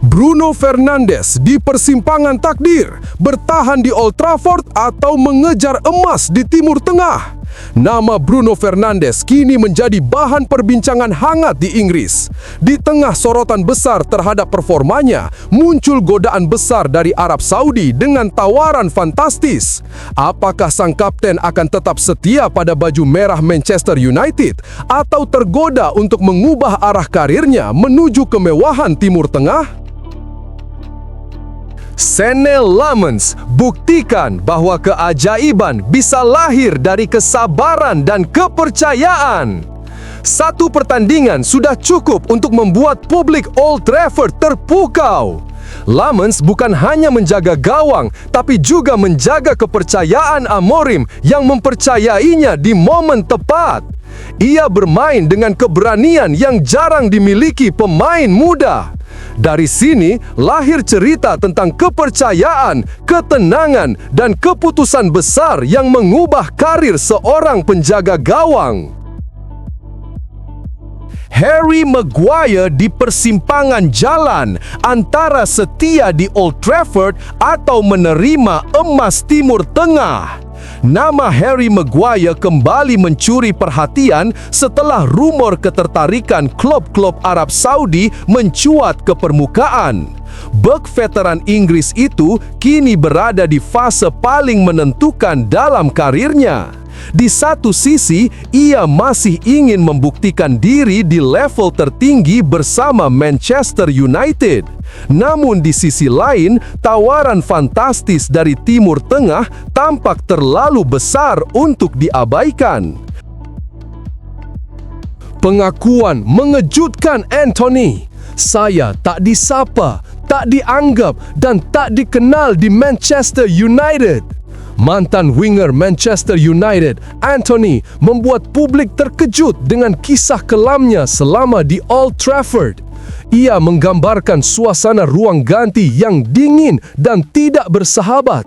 Bruno Fernandes di persimpangan takdir, bertahan di Old Trafford atau mengejar emas di Timur Tengah. Nama Bruno Fernandes kini menjadi bahan perbincangan hangat di Inggris. Di tengah sorotan besar terhadap performanya, muncul godaan besar dari Arab Saudi dengan tawaran fantastis. Apakah sang kapten akan tetap setia pada baju merah Manchester United atau tergoda untuk mengubah arah karirnya menuju kemewahan Timur Tengah? Senne Lammens buktikan bahwa keajaiban bisa lahir dari kesabaran dan kepercayaan. Satu pertandingan sudah cukup untuk membuat publik Old Trafford terpukau. Lammens bukan hanya menjaga gawang, tapi juga menjaga kepercayaan Amorim yang mempercayainya di momen tepat. Ia bermain dengan keberanian yang jarang dimiliki pemain muda. Dari sini lahir cerita tentang kepercayaan, ketenangan, dan keputusan besar yang mengubah karir seorang penjaga gawang. Harry Maguire di persimpangan jalan antara setia di Old Trafford atau menerima emas Timur Tengah. Nama Harry Maguire kembali mencuri perhatian setelah rumor ketertarikan klub-klub Arab Saudi mencuat ke permukaan. Bek veteran Inggris itu kini berada di fase paling menentukan dalam karirnya. Di satu sisi, ia masih ingin membuktikan diri di level tertinggi bersama Manchester United. Namun di sisi lain, tawaran fantastis dari Timur Tengah tampak terlalu besar untuk diabaikan. Pengakuan mengejutkan Anthony. Saya tak disapa, tak dianggap dan tak dikenal di Manchester United. Mantan winger Manchester United, Anthony, membuat publik terkejut dengan kisah kelamnya selama di Old Trafford. Ia menggambarkan suasana ruang ganti yang dingin dan tidak bersahabat.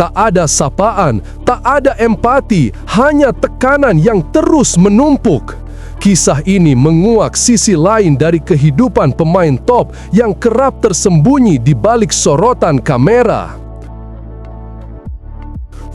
Tak ada sapaan, tak ada empati, hanya tekanan yang terus menumpuk. Kisah ini menguak sisi lain dari kehidupan pemain top yang kerap tersembunyi di balik sorotan kamera.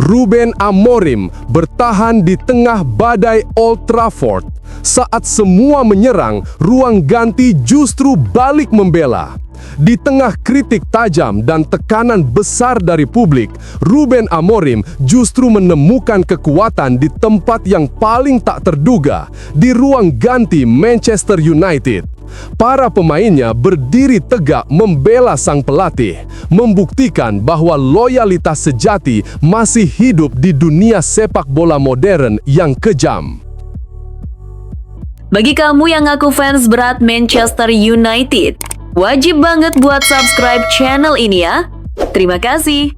Ruben Amorim bertahan di tengah badai Old Trafford. Saat semua menyerang, ruang ganti justru balik membela. Di tengah kritik tajam dan tekanan besar dari publik, Ruben Amorim justru menemukan kekuatan di tempat yang paling tak terduga, di ruang ganti Manchester United. Para pemainnya berdiri tegak membela sang pelatih, membuktikan bahwa loyalitas sejati masih hidup di dunia sepak bola modern yang kejam. Bagi kamu yang ngaku fans berat Manchester United, wajib banget buat subscribe channel ini ya. Terima kasih.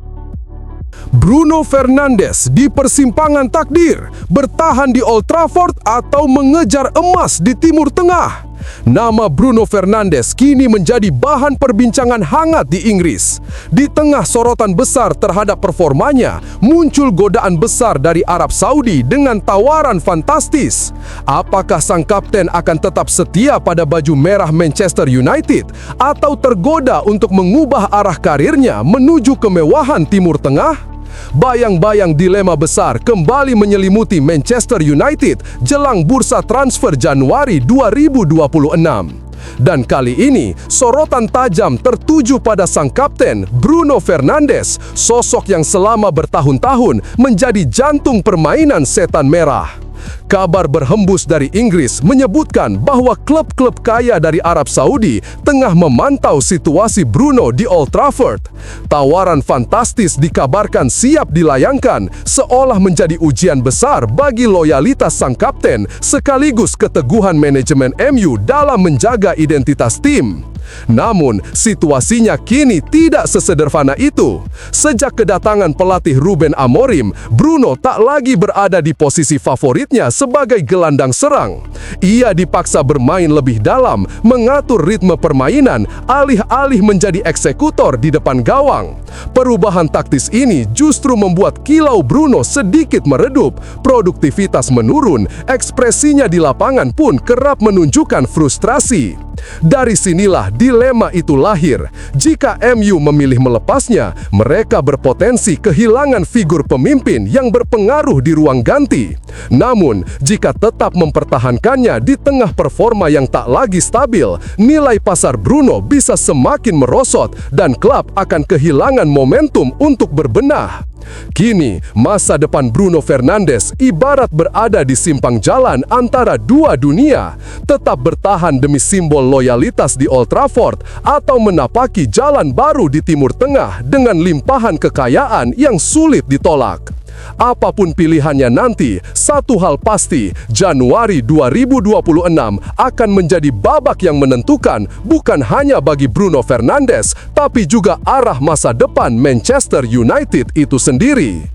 Bruno Fernandes di persimpangan takdir, bertahan di Old Trafford atau mengejar emas di Timur Tengah. Nama Bruno Fernandes kini menjadi bahan perbincangan hangat di Inggris. Di tengah sorotan besar terhadap performanya, muncul godaan besar dari Arab Saudi dengan tawaran fantastis. Apakah sang kapten akan tetap setia pada baju merah Manchester United atau tergoda untuk mengubah arah karirnya menuju kemewahan Timur Tengah? Bayang-bayang dilema besar kembali menyelimuti Manchester United jelang bursa transfer Januari 2026. Dan kali ini, sorotan tajam tertuju pada sang kapten Bruno Fernandes, sosok yang selama bertahun-tahun menjadi jantung permainan setan merah. Kabar berhembus dari Inggris menyebutkan bahwa klub-klub kaya dari Arab Saudi tengah memantau situasi Bruno di Old Trafford. Tawaran fantastis dikabarkan siap dilayangkan, seolah menjadi ujian besar bagi loyalitas sang kapten sekaligus keteguhan manajemen MU dalam menjaga identitas tim. Namun, situasinya kini tidak sesederhana itu. Sejak kedatangan pelatih Ruben Amorim, Bruno tak lagi berada di posisi favoritnya sebagai gelandang serang. Ia dipaksa bermain lebih dalam, mengatur ritme permainan, alih-alih menjadi eksekutor di depan gawang. Perubahan taktis ini justru membuat kilau Bruno sedikit meredup, produktivitas menurun, ekspresinya di lapangan pun kerap menunjukkan frustrasi. Dari sinilah dilema itu lahir. Jika MU memilih melepasnya, mereka berpotensi kehilangan figur pemimpin yang berpengaruh di ruang ganti. Namun, jika tetap mempertahankannya di tengah performa yang tak lagi stabil, nilai pasar Bruno bisa semakin merosot dan klub akan kehilangan momentum untuk berbenah. Kini, masa depan Bruno Fernandes ibarat berada di simpang jalan antara dua dunia, tetap bertahan demi simbol loyalitas di Old Trafford atau menapaki jalan baru di Timur Tengah dengan limpahan kekayaan yang sulit ditolak. Apapun pilihannya nanti, satu hal pasti, Januari 2026 akan menjadi babak yang menentukan bukan hanya bagi Bruno Fernandes, tapi juga arah masa depan Manchester United itu sendiri.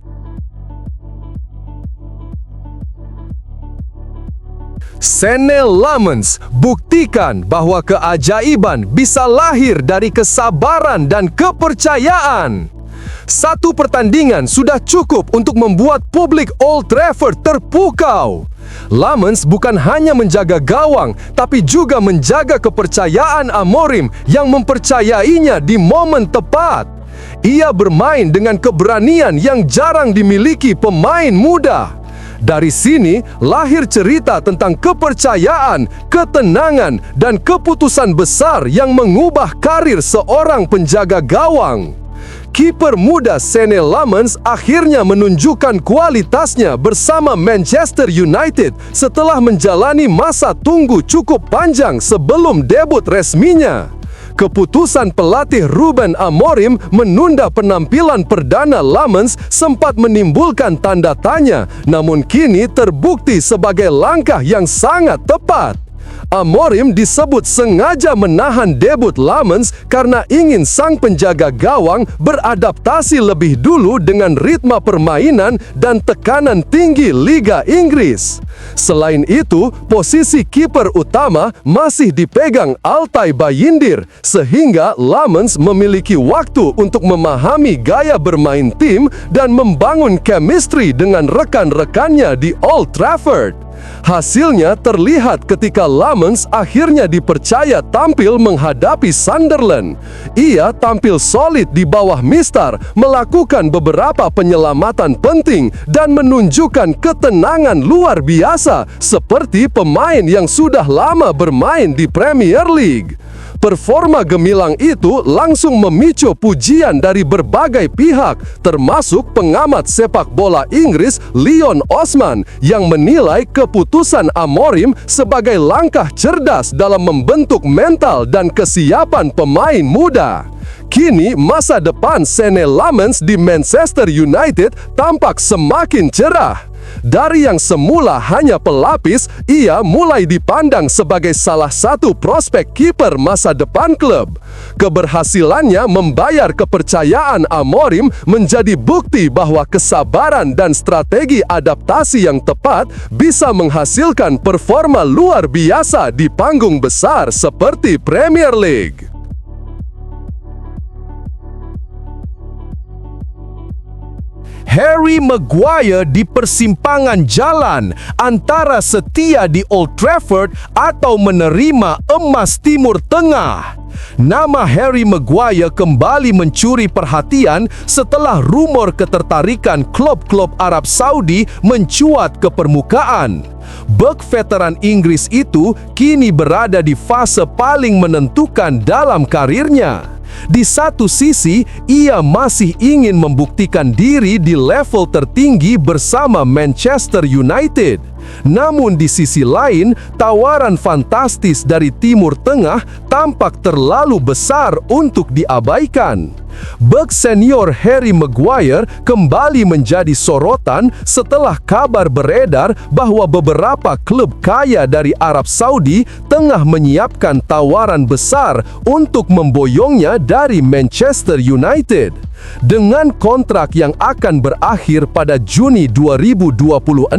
Senne Lammens buktikan bahwa keajaiban bisa lahir dari kesabaran dan kepercayaan. Satu pertandingan sudah cukup untuk membuat publik Old Trafford terpukau. Lammens bukan hanya menjaga gawang, tapi juga menjaga kepercayaan Amorim yang mempercayainya di momen tepat. Ia bermain dengan keberanian yang jarang dimiliki pemain muda. Dari sini lahir cerita tentang kepercayaan, ketenangan, dan keputusan besar yang mengubah karir seorang penjaga gawang. Kiper muda Senne Lammens akhirnya menunjukkan kualitasnya bersama Manchester United setelah menjalani masa tunggu cukup panjang sebelum debut resminya. Keputusan pelatih Ruben Amorim menunda penampilan perdana Lammens sempat menimbulkan tanda tanya, namun kini terbukti sebagai langkah yang sangat tepat. Amorim disebut sengaja menahan debut Lammens karena ingin sang penjaga gawang beradaptasi lebih dulu dengan ritme permainan dan tekanan tinggi Liga Inggris. Selain itu, posisi kiper utama masih dipegang Altay Bayindir, sehingga Lammens memiliki waktu untuk memahami gaya bermain tim dan membangun chemistry dengan rekan-rekannya di Old Trafford. Hasilnya terlihat ketika Lammens akhirnya dipercaya tampil menghadapi Sunderland. Ia tampil solid di bawah Mistar, melakukan beberapa penyelamatan penting dan menunjukkan ketenangan luar biasa seperti pemain yang sudah lama bermain di Premier League. Performa gemilang itu langsung memicu pujian dari berbagai pihak, termasuk pengamat sepak bola Inggris Leon Osman yang menilai keputusan Amorim sebagai langkah cerdas dalam membentuk mental dan kesiapan pemain muda. Kini masa depan Senne Lammens di Manchester United tampak semakin cerah. Dari yang semula hanya pelapis, ia mulai dipandang sebagai salah satu prospek kiper masa depan klub. Keberhasilannya membayar kepercayaan Amorim menjadi bukti bahwa kesabaran dan strategi adaptasi yang tepat bisa menghasilkan performa luar biasa di panggung besar seperti Premier League. Harry Maguire di persimpangan jalan antara setia di Old Trafford atau menerima emas Timur Tengah. Nama Harry Maguire kembali mencuri perhatian setelah rumor ketertarikan klub-klub Arab Saudi mencuat ke permukaan. Bek veteran Inggris itu kini berada di fase paling menentukan dalam karirnya. Di satu sisi, ia masih ingin membuktikan diri di level tertinggi bersama Manchester United. Namun di sisi lain, tawaran fantastis dari Timur Tengah tampak terlalu besar untuk diabaikan. Bek senior Harry Maguire kembali menjadi sorotan setelah kabar beredar bahwa beberapa klub kaya dari Arab Saudi tengah menyiapkan tawaran besar untuk memboyongnya dari Manchester United. Dengan kontrak yang akan berakhir pada Juni 2026,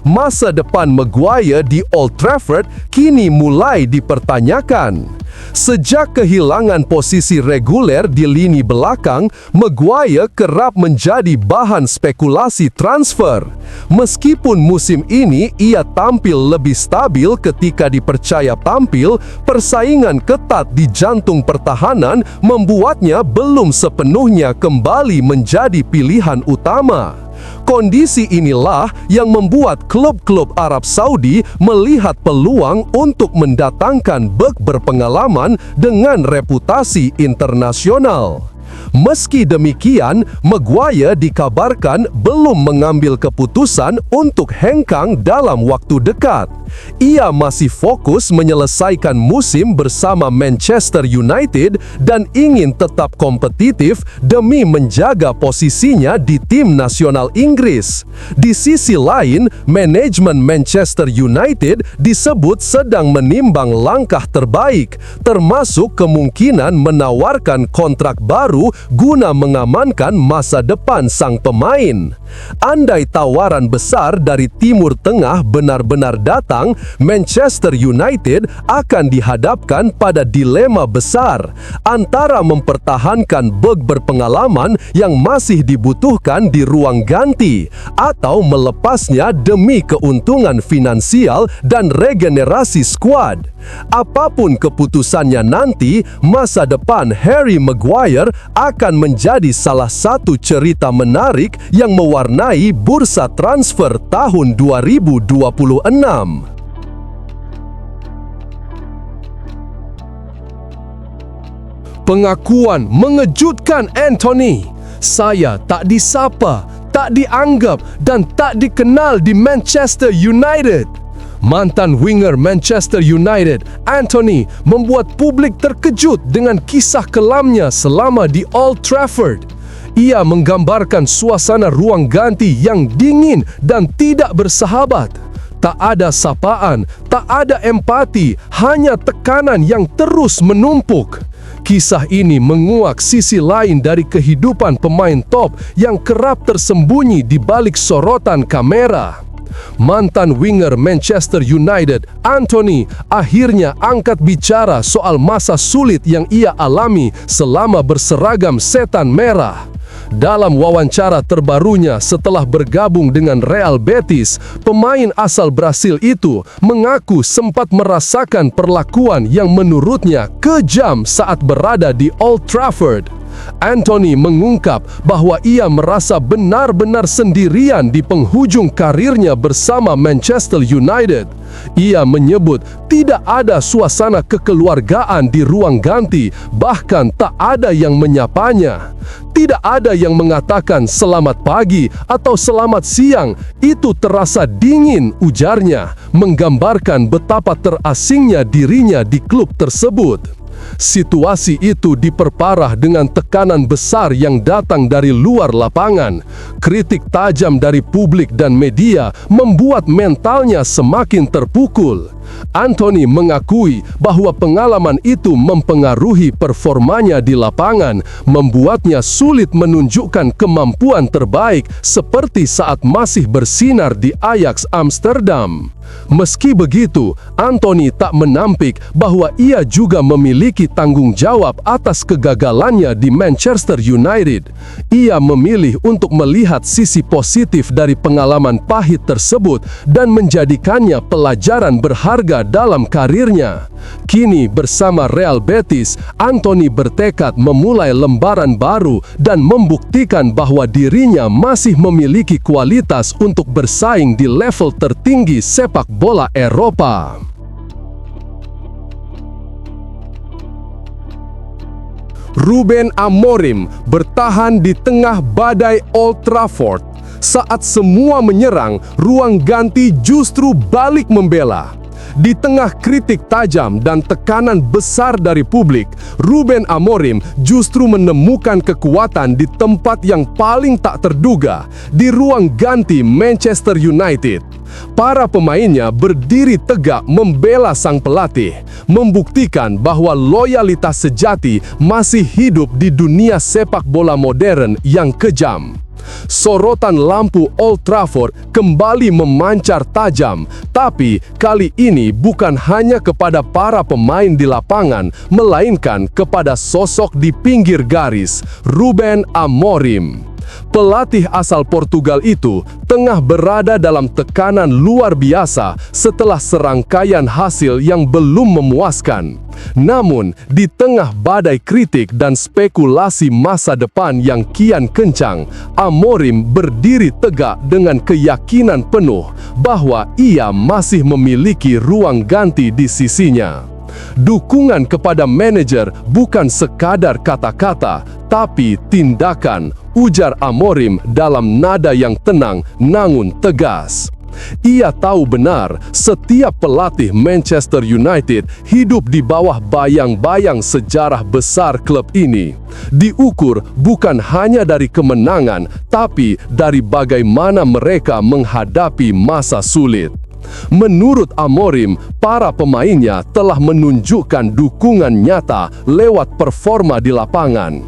masa depan Maguire di Old Trafford kini mulai dipertanyakan. Sejak kehilangan posisi reguler di lini belakang, Maguire kerap menjadi bahan spekulasi transfer. Meskipun musim ini ia tampil lebih stabil ketika dipercaya tampil, persaingan ketat di jantung pertahanan membuatnya belum sepenuhnya kembali menjadi pilihan utama. Kondisi inilah yang membuat klub-klub Arab Saudi melihat peluang untuk mendatangkan bek berpengalaman dengan reputasi internasional. Meski demikian, Maguire dikabarkan belum mengambil keputusan untuk hengkang dalam waktu dekat. Ia masih fokus menyelesaikan musim bersama Manchester United dan ingin tetap kompetitif demi menjaga posisinya di tim nasional Inggris. Di sisi lain, manajemen Manchester United disebut sedang menimbang langkah terbaik, termasuk kemungkinan menawarkan kontrak baru guna mengamankan masa depan sang pemain. Andai tawaran besar dari Timur Tengah benar-benar datang, Manchester United akan dihadapkan pada dilema besar antara mempertahankan bek berpengalaman yang masih dibutuhkan di ruang ganti atau melepasnya demi keuntungan finansial dan regenerasi skuad. Apapun keputusannya nanti, masa depan Harry Maguire akan menjadi salah satu cerita menarik yang mewarnai bursa transfer tahun 2026. Pengakuan mengejutkan Anthony. Saya tak disapa, tak dianggap dan tak dikenal di Manchester United. Mantan winger Manchester United, Anthony, membuat publik terkejut dengan kisah kelamnya selama di Old Trafford. Ia menggambarkan suasana ruang ganti yang dingin dan tidak bersahabat. Tak ada sapaan, tak ada empati, hanya tekanan yang terus menumpuk. Kisah ini menguak sisi lain dari kehidupan pemain top yang kerap tersembunyi di balik sorotan kamera. Mantan winger Manchester United, Anthony, akhirnya angkat bicara soal masa sulit yang ia alami selama berseragam setan merah. Dalam wawancara terbarunya setelah bergabung dengan Real Betis, pemain asal Brasil itu mengaku sempat merasakan perlakuan yang menurutnya kejam saat berada di Old Trafford. Anthony mengungkap bahwa ia merasa benar-benar sendirian di penghujung karirnya bersama Manchester United. Ia menyebut tidak ada suasana kekeluargaan di ruang ganti, bahkan tak ada yang menyapanya. Tidak ada yang mengatakan selamat pagi atau selamat siang, itu terasa dingin, ujarnya, menggambarkan betapa terasingnya dirinya di klub tersebut. Situasi itu diperparah dengan tekanan besar yang datang dari luar lapangan. Kritik tajam dari publik dan media membuat mentalnya semakin terpukul. Anthony mengakui bahwa pengalaman itu mempengaruhi performanya di lapangan, membuatnya sulit menunjukkan kemampuan terbaik seperti saat masih bersinar di Ajax Amsterdam. Meski begitu, Anthony tak menampik bahwa ia juga memiliki tanggung jawab atas kegagalannya di Manchester United. Ia memilih untuk melihat sisi positif dari pengalaman pahit tersebut dan menjadikannya pelajaran berharga dalam karirnya. Kini bersama Real Betis, Anthony bertekad memulai lembaran baru dan membuktikan bahwa dirinya masih memiliki kualitas untuk bersaing di level tertinggi sepak bola Eropa. Ruben Amorim bertahan di tengah badai Old Trafford. Saat semua menyerang, ruang ganti justru balik membela. Di tengah kritik tajam dan tekanan besar dari publik, Ruben Amorim justru menemukan kekuatan di tempat yang paling tak terduga, di ruang ganti Manchester United. Para pemainnya berdiri tegak membela sang pelatih, membuktikan bahwa loyalitas sejati masih hidup di dunia sepak bola modern yang kejam. Sorotan lampu Old Trafford kembali memancar tajam, tapi kali ini bukan hanya kepada para pemain di lapangan, melainkan kepada sosok di pinggir garis, Ruben Amorim. Pelatih asal Portugal itu tengah berada dalam tekanan luar biasa setelah serangkaian hasil yang belum memuaskan. Namun, di tengah badai kritik dan spekulasi masa depan yang kian kencang, Amorim berdiri tegak dengan keyakinan penuh bahwa ia masih memiliki ruang ganti di sisinya. Dukungan kepada manajer bukan sekadar kata-kata, tapi tindakan, ujar Amorim dalam nada yang tenang namun tegas. Ia tahu benar setiap pelatih Manchester United hidup di bawah bayang-bayang sejarah besar klub ini. Diukur bukan hanya dari kemenangan, tapi dari bagaimana mereka menghadapi masa sulit. Menurut Amorim, para pemainnya telah menunjukkan dukungan nyata lewat performa di lapangan.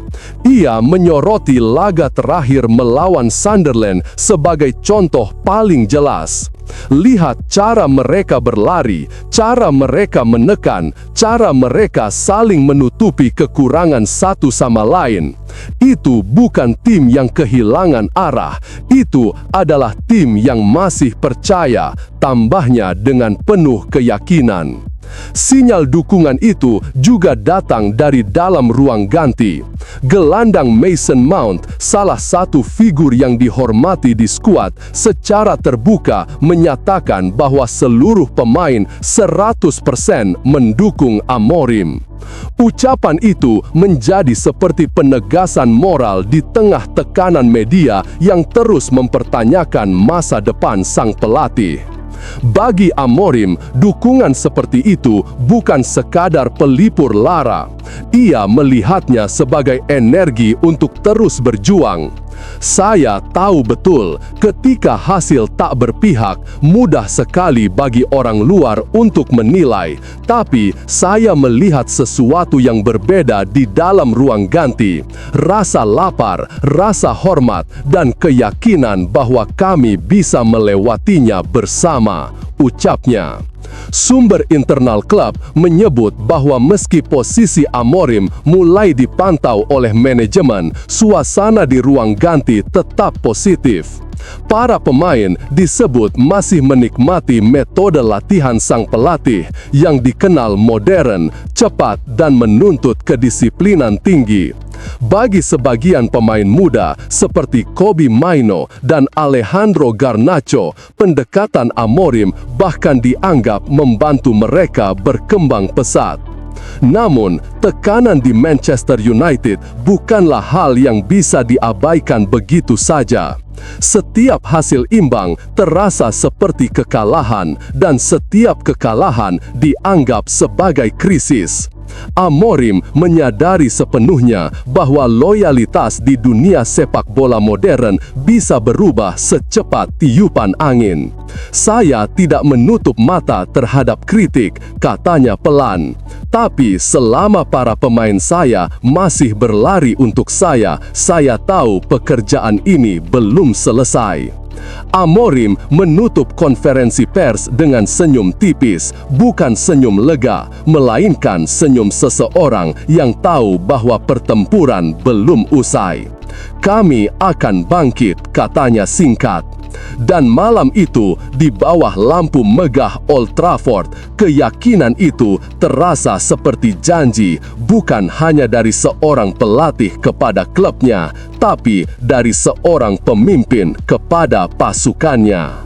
Ia menyoroti laga terakhir melawan Sunderland sebagai contoh paling jelas. Lihat cara mereka berlari, cara mereka menekan, cara mereka saling menutupi kekurangan satu sama lain. Itu bukan tim yang kehilangan arah, itu adalah tim yang masih percaya, tambahnya dengan penuh keyakinan. Sinyal dukungan itu juga datang dari dalam ruang ganti. Gelandang Mason Mount, salah satu figur yang dihormati di skuad, secara terbuka menyatakan bahwa seluruh pemain 100% mendukung Amorim. Ucapan itu menjadi seperti penegasan moral di tengah tekanan media yang terus mempertanyakan masa depan sang pelatih. Bagi Amorim, dukungan seperti itu bukan sekadar pelipur lara. Ia melihatnya sebagai energi untuk terus berjuang. Saya tahu betul, ketika hasil tak berpihak, mudah sekali bagi orang luar untuk menilai. Tapi saya melihat sesuatu yang berbeda di dalam ruang ganti. Rasa lapar, rasa hormat, dan keyakinan bahwa kami bisa melewatinya bersama, ucapnya. Sumber internal klub menyebut bahwa meski posisi Amorim mulai dipantau oleh manajemen, suasana di ruang ganti tetap positif. Para pemain disebut masih menikmati metode latihan sang pelatih yang dikenal modern, cepat, dan menuntut kedisiplinan tinggi. Bagi sebagian pemain muda seperti Kobbie Mainoo dan Alejandro Garnacho, pendekatan Amorim bahkan dianggap membantu mereka berkembang pesat. Namun, tekanan di Manchester United bukanlah hal yang bisa diabaikan begitu saja. Setiap hasil imbang terasa seperti kekalahan, dan setiap kekalahan dianggap sebagai krisis. Amorim menyadari sepenuhnya bahwa loyalitas di dunia sepak bola modern bisa berubah secepat tiupan angin. Saya tidak menutup mata terhadap kritik, katanya pelan. Tapi selama para pemain saya masih berlari untuk saya tahu pekerjaan ini belum selesai. Amorim menutup konferensi pers dengan senyum tipis, bukan senyum lega, melainkan senyum seseorang yang tahu bahwa pertempuran belum usai. Kami akan bangkit, katanya singkat. Dan malam itu, di bawah lampu megah Old Trafford, keyakinan itu terasa seperti janji, bukan hanya dari seorang pelatih kepada klubnya, tapi dari seorang pemimpin kepada pasukannya.